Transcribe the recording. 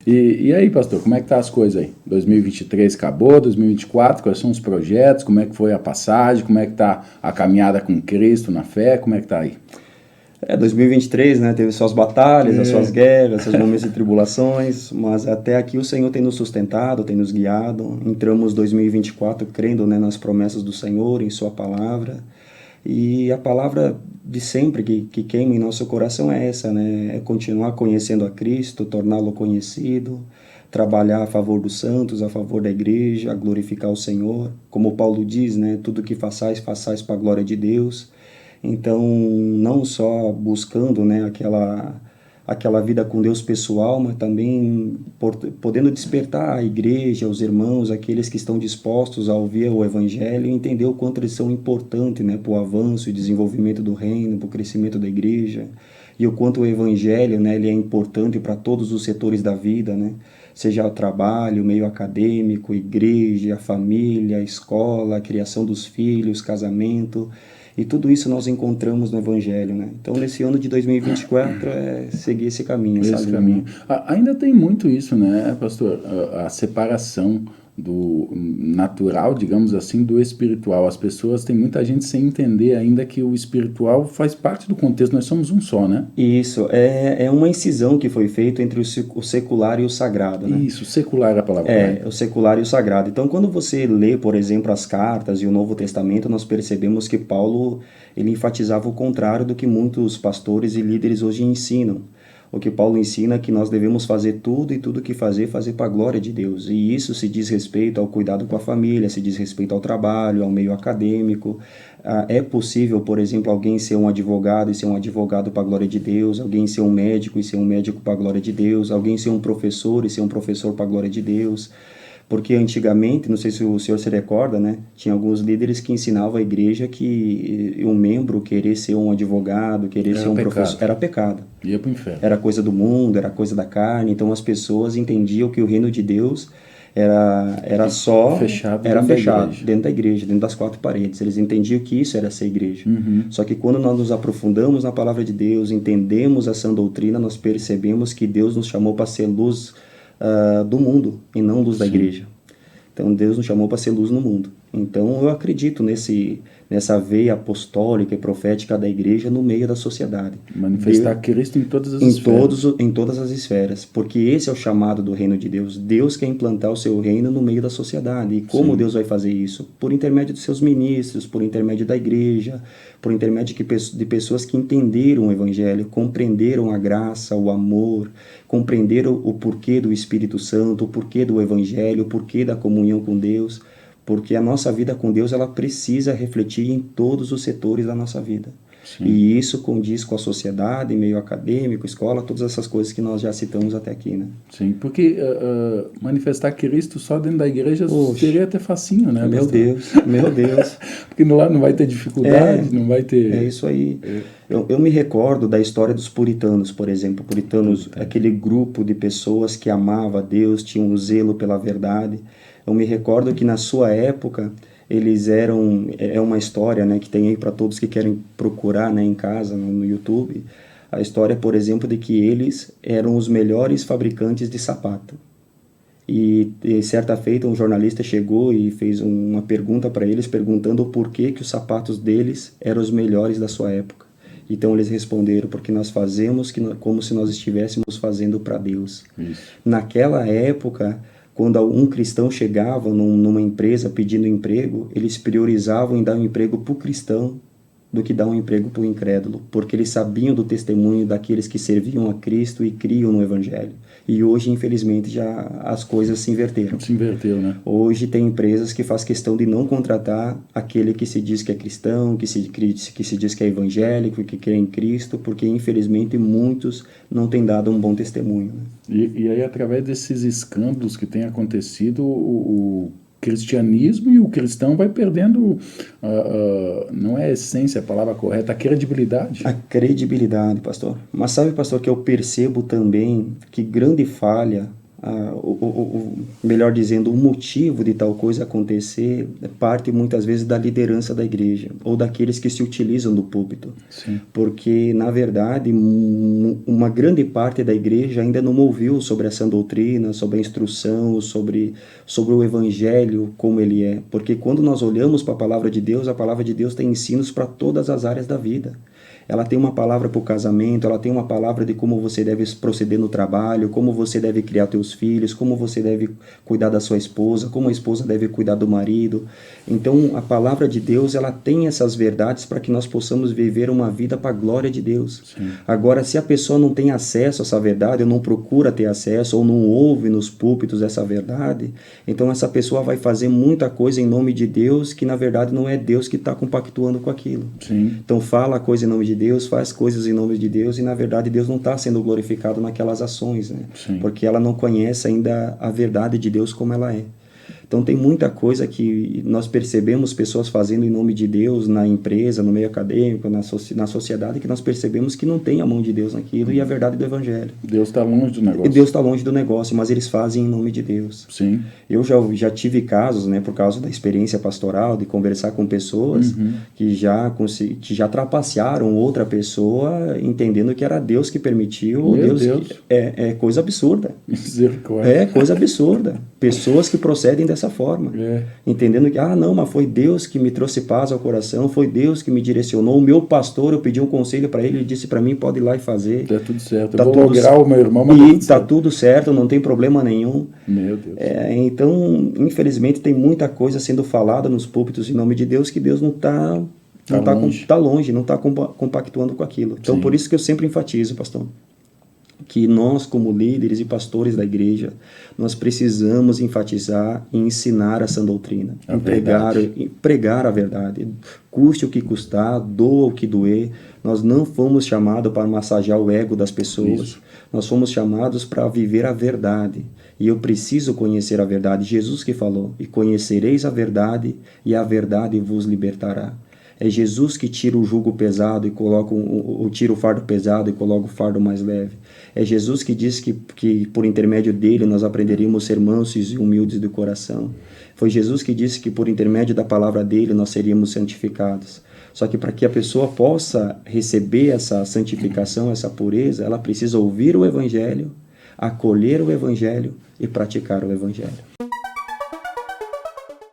E aí, pastor, como é que tá as coisas aí? 2023 acabou, 2024, quais são os projetos, como é que foi a passagem, como é que tá a caminhada com Cristo na fé, como é que tá aí? 2023, né, teve suas batalhas, as suas guerras, seus momentos de tribulações, mas até aqui o Senhor tem nos sustentado, tem nos guiado. Entramos 2024 crendo, né, nas promessas do Senhor, em sua palavra. E a palavra de sempre que queima em nosso coração é essa, né? É continuar conhecendo a Cristo, torná-lo conhecido, trabalhar a favor dos santos, a favor da igreja, glorificar o Senhor. Como Paulo diz, né? Tudo que façais, façais para a glória de Deus. Então, não só buscando, né, aquela vida com Deus pessoal, mas também podendo despertar a igreja, os irmãos, aqueles que estão dispostos a ouvir o Evangelho e entender o quanto eles são importantes, né, para o avanço e desenvolvimento do reino, para o crescimento da igreja, e o quanto o Evangelho, né, ele é importante para todos os setores da vida, né, seja o trabalho, o meio acadêmico, igreja, a família, a escola, a criação dos filhos, casamento. E tudo isso nós encontramos no Evangelho, né? Então, nesse ano de 2024, é seguir esse caminho, essa Esse linha. caminho. Ainda tem muito isso, né, pastor? A separação do natural, digamos assim, do espiritual. As pessoas, tem muita gente sem entender ainda que o espiritual faz parte do contexto, nós somos um só, né? E isso é uma incisão que foi feita entre o secular e o sagrado, né? Isso, secular é a palavra É, correta. o secular e o sagrado. Então, quando você lê, por exemplo, as cartas e o Novo Testamento, nós percebemos que Paulo, ele enfatizava o contrário do que muitos pastores e líderes hoje ensinam. O que Paulo ensina é que nós devemos fazer tudo e tudo que fazer, fazer para a glória de Deus. E isso se diz respeito ao cuidado com a família, se diz respeito ao trabalho, ao meio acadêmico. É possível, por exemplo, alguém ser um advogado e ser um advogado para a glória de Deus, alguém ser um médico e ser um médico para a glória de Deus, alguém ser um professor e ser um professor para a glória de Deus. Porque antigamente, não sei se o senhor se recorda, né? Tinha alguns líderes que ensinavam a igreja que um membro querer ser um advogado, querer ser Era um professor, pecado. era pecado. Ia para o inferno. Era coisa do mundo, era coisa da carne. Então as pessoas entendiam que o reino de Deus era só, Fechado era dentro da fechado igreja. dentro da igreja, dentro das quatro paredes. Eles entendiam que isso era ser igreja. Só que quando nós nos aprofundamos na palavra de Deus, entendemos a sã doutrina, nós percebemos que Deus nos chamou para ser luz do mundo e não luz da Sim. igreja. Então Deus nos chamou para ser luz no mundo. Então eu acredito nessa veia apostólica e profética da igreja no meio da sociedade. Manifestar Cristo em todas as Em todas as esferas, porque esse é o chamado do reino de Deus. Deus quer implantar o seu reino no meio da sociedade. E como Sim. Deus vai fazer isso? Por intermédio de seus ministros, por intermédio da igreja, por intermédio de pessoas que entenderam o evangelho, compreenderam a graça, o amor, compreenderam o porquê do Espírito Santo, o porquê do evangelho, o porquê da comunhão com Deus, porque a nossa vida com Deus ela precisa refletir em todos os setores da nossa vida. Sim. E isso condiz com a sociedade, meio acadêmico, escola, todas essas coisas que nós já citamos até aqui, né? Sim, porque manifestar Cristo só dentro da igreja Oxe, seria até facinho, né, meu pastor? Deus, meu Deus. Porque lá não vai ter dificuldade, não vai É ter... isso aí. Eu me recordo da história dos puritanos, por exemplo. Puritanos, aquele grupo de pessoas que amava a Deus, tinham um zelo pela verdade. Eu me recordo que na sua época eles eram, é uma história, né, que tem aí para todos que querem procurar, né, em casa, no YouTube. A história, por exemplo, de que eles eram os melhores fabricantes de sapato. E certa feita um jornalista chegou e fez uma pergunta para eles, perguntando o porquê que os sapatos deles eram os melhores da sua época. Então eles responderam, porque nós fazemos como se nós estivéssemos fazendo para Deus. Isso. Naquela época, quando um cristão chegava numa empresa pedindo emprego, eles priorizavam em dar um emprego para o cristão do que dar um emprego para o incrédulo, porque eles sabiam do testemunho daqueles que serviam a Cristo e criam no Evangelho. E hoje, infelizmente, já as coisas se inverteram. Se inverteu, né? Hoje tem empresas que faz questão de não contratar aquele que se diz que é cristão, que se diz que é evangélico, que crê em Cristo, porque infelizmente muitos não têm dado um bom testemunho. E aí, através desses escândalos que têm acontecido, o cristianismo e o cristão vai perdendo, não é a essência, a palavra correta, a credibilidade. A credibilidade, pastor. Mas sabe, pastor, que eu percebo também que grande falha melhor dizendo, o motivo de tal coisa acontecer parte muitas vezes da liderança da igreja ou daqueles que se utilizam do púlpito. Sim. Porque, na verdade, uma grande parte da igreja ainda não ouviu sobre essa doutrina, sobre a instrução, sobre o evangelho como ele é. Porque quando nós olhamos para a palavra de Deus tem ensinos para todas as áreas da vida. Ela tem uma palavra para o casamento, ela tem uma palavra de como você deve proceder no trabalho, como você deve criar teus filhos, como você deve cuidar da sua esposa, como a esposa deve cuidar do marido. Então, a palavra de Deus, ela tem essas verdades para que nós possamos viver uma vida para a glória de Deus. Sim. Agora, se a pessoa não tem acesso a essa verdade, ou não procura ter acesso, ou não ouve nos púlpitos essa verdade, então essa pessoa vai fazer muita coisa em nome de Deus que, na verdade, não é Deus que está compactuando com aquilo. Sim. Então, fala a coisa em nome de Deus, faz coisas em nome de Deus e, na verdade, Deus não está sendo glorificado naquelas ações, né? Sim. Porque ela não conhece ainda a verdade de Deus como ela é. Então, tem muita coisa que nós percebemos pessoas fazendo em nome de Deus na empresa, no meio acadêmico, na sociedade, que nós percebemos que não tem a mão de Deus naquilo e a verdade do Evangelho. Deus está longe do negócio. Deus está longe do negócio, mas eles fazem em nome de Deus. Sim. Eu já tive casos, né, por causa da experiência pastoral, de conversar com pessoas que já trapacearam outra pessoa, entendendo que era Deus que permitiu. Meu Deus. É coisa absurda. Misericórdia. É coisa absurda. Pessoas que procedem dessa forma. Entendendo que, não, mas foi Deus que me trouxe paz ao coração, foi Deus que me direcionou. O meu pastor, eu pedi um conselho para ele disse para mim, pode ir lá e fazer. Tá tudo certo. Tá eu vou lograr o meu irmão, mas e tá tudo certo, não tem problema nenhum. Meu Deus. Então, infelizmente, tem muita coisa sendo falada nos púlpitos em nome de Deus que Deus não está longe, não está compactuando com aquilo. Então, Sim. por isso que eu sempre enfatizo, pastor, que nós, como líderes e pastores da igreja, nós precisamos enfatizar e ensinar essa doutrina. Pregar a verdade. Custe o que custar, doa o que doer. Nós não fomos chamados para massagear o ego das pessoas. Isso. Nós fomos chamados para viver a verdade. E eu preciso conhecer a verdade. Jesus que falou, e conhecereis a verdade, e a verdade vos libertará. É Jesus que tira o jugo pesado e coloca tira o fardo pesado e coloca o fardo mais leve. É Jesus que diz que por intermédio dele nós aprenderíamos a ser mansos e humildes de coração. Foi Jesus que disse que por intermédio da palavra dele nós seríamos santificados. Só que para que a pessoa possa receber essa santificação, essa pureza, ela precisa ouvir o Evangelho, acolher o Evangelho e praticar o Evangelho.